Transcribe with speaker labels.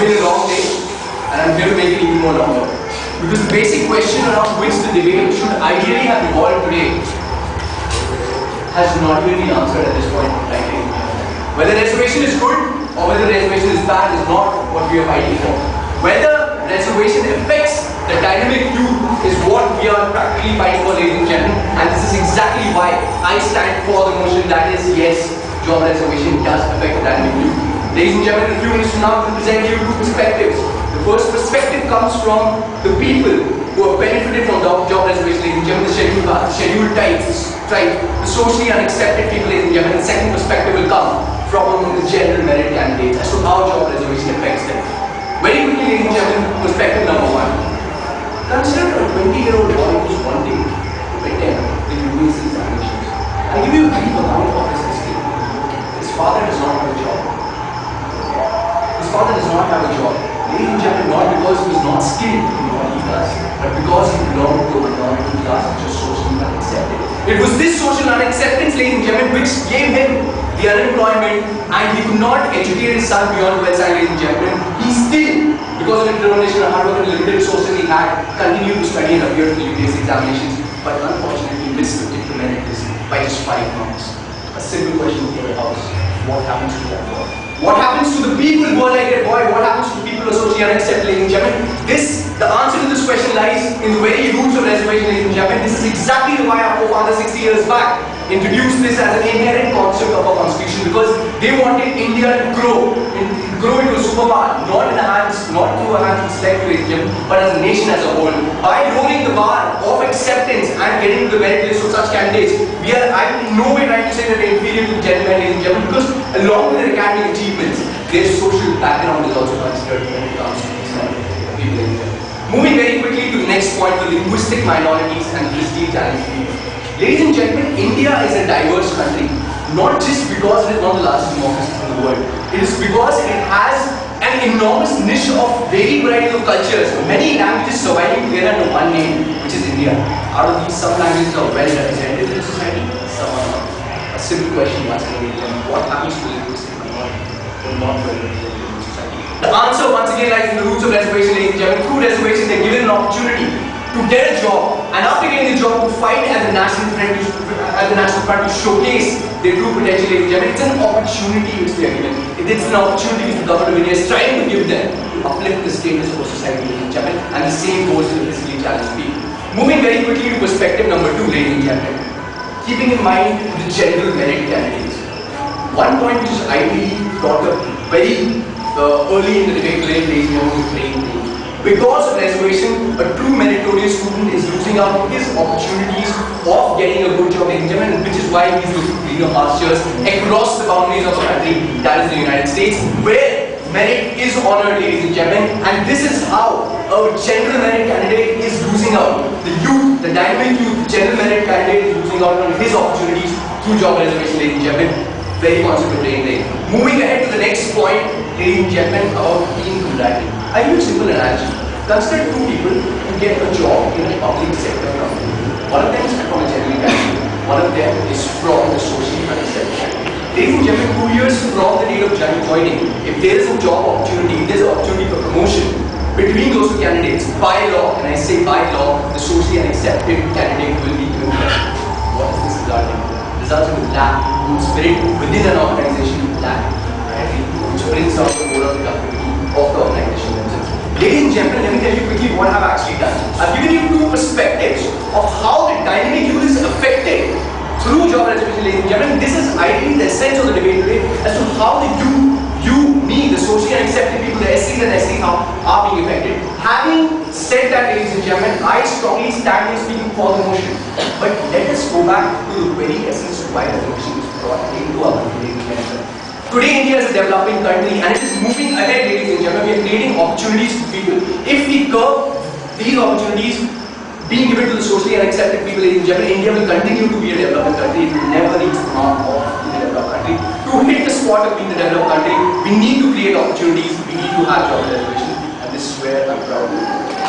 Speaker 1: been a long day, and I'm here to make it even more longer. Because the basic question around which the debate should ideally have evolved today has not even been answered at this point, right? Whether reservation is good or whether reservation is bad is not what we are fighting for. Whether reservation affects the dynamic youth is what we are practically fighting for, ladies and gentlemen, and this is exactly why I stand for the motion that is, yes, job reservation does affect the dynamic youth. Ladies and gentlemen, in a few minutes from now, I will present you two perspectives. The first perspective comes from the people who have benefited from job reservation, ladies and gentlemen, the scheduled types, the socially unaccepted people, ladies and gentlemen. The second perspective will come from the general merit candidates as to how job reservation affects them. Very quickly, ladies and gentlemen, perspective number one. Consider a 20-year-old boy who's wanting to attend the university examinations. I'll give you a brief account of his history. His father does not have a job. His father does not have a job. Ladies and gentlemen, not because he was not skilled in what he does, but because he belonged to a minority class which was socially unaccepted. It was this social unacceptance, ladies and gentlemen, which gave him the unemployment, and he could not educate his son beyond well, ladies and gentlemen. He still, because of the determination and hard work and limited resources he had, continued to study and appear to the UPSC examinations, but unfortunately missed to implement this by just 5 months. A simple question for the house: what happens to that boy? What happens to the people who are like that boy? What happens to the people who are socially unaccepted, ladies and gentlemen? The answer to this question lies in the very roots of reservation, ladies and gentlemen. This is exactly why our forefathers 60 years back introduced this as an inherent concept of our constitution, because they wanted India to grow into a superpower, not through a hands of select, ladies and gentlemen, but as a nation as a whole. By lowering the bar of acceptance and getting to the merit list of such candidates, I'm in no way trying to say that they're inferior to the gentlemen, ladies and gentlemen, because along with their academic achievements, their social background is also considered when it comes to these kind of people, ladies and gentlemen. Moving very quickly to the next point, the linguistic minorities and prestige challenge people. Ladies and gentlemen, India is a diverse country, not just because it is one of the largest democracies in the world. It is because it has an enormous niche of varied variety of cultures, many languages surviving together under one name, which is India. Out of these, some languages are well represented in society, some are not. A simple question once again, what happens to the linguistic minority who are not well represented in society? The answer once again lies in the roots of reservation, ladies and gentlemen. Through reservation, they are given an opportunity to get a job, and after getting the job, to fight as a national front to showcase their true potential, ladies and gentlemen. It's an opportunity which they are given. It's an opportunity which the government of India is trying to give them to uplift the status of society, ladies and gentlemen, and the same goes to the physically challenged people. Moving very quickly to perspective number 2, ladies and gentlemen. Keeping in mind the general merit candidates. One point which is ideally brought up very early in the debate today, ladies and gentlemen, is brain drain. Because of reservation, a true meritorious student is losing out his opportunities of getting a good job, ladies and gentlemen, which is why he is looking for greener pastures across the boundaries of the country, that is the United States, where merit is honored, ladies and gentlemen, and this is how a general merit candidate is losing out. The youth, the dynamic youth, the general merit candidate is losing out on his opportunities through job reservation, ladies and gentlemen. Very concept of brain drain. Moving ahead to the next point, ladies and gentlemen, about being combative. I use a simple analogy. Consider 2 people who get a job in a public sector company. One of them is from a general category. One of them is from the socially unaccepted category. Ladies and gentlemen, 2 years from the date of joining, if there is a job opportunity, if there is an opportunity for promotion between those 2 candidates, by law, and I say by law, the socially unaccepted candidate will be given preference. What is this result in? Results in lack of spirit within an organization, lack which brings out the moral productivity of the organization themselves. Ladies and gentlemen, let me tell you quickly what I have actually done. I've given you 2 perspectives of how the dynamic youth is affected through job reservation, ladies and gentlemen. This is ideally the essence of the debate today as to how the me, the socially unaccepted people, the SCs and STs are being affected. Having said that, ladies and gentlemen, I strongly stand in speaking for the motion. But let us go back to the very essence of why the motion was brought into our country, ladies and gentlemen. Today, India is a developing country and it is moving ahead, ladies and gentlemen. We are creating opportunities for people. If we curb these opportunities being given to the socially unaccepted people, ladies and gentlemen, India will continue to be a developing country. It will never reach the mark of being a developed country. To hit the spot of being a developed country, we need to create opportunities, we need to have job reservation, and this is where I'm proud of.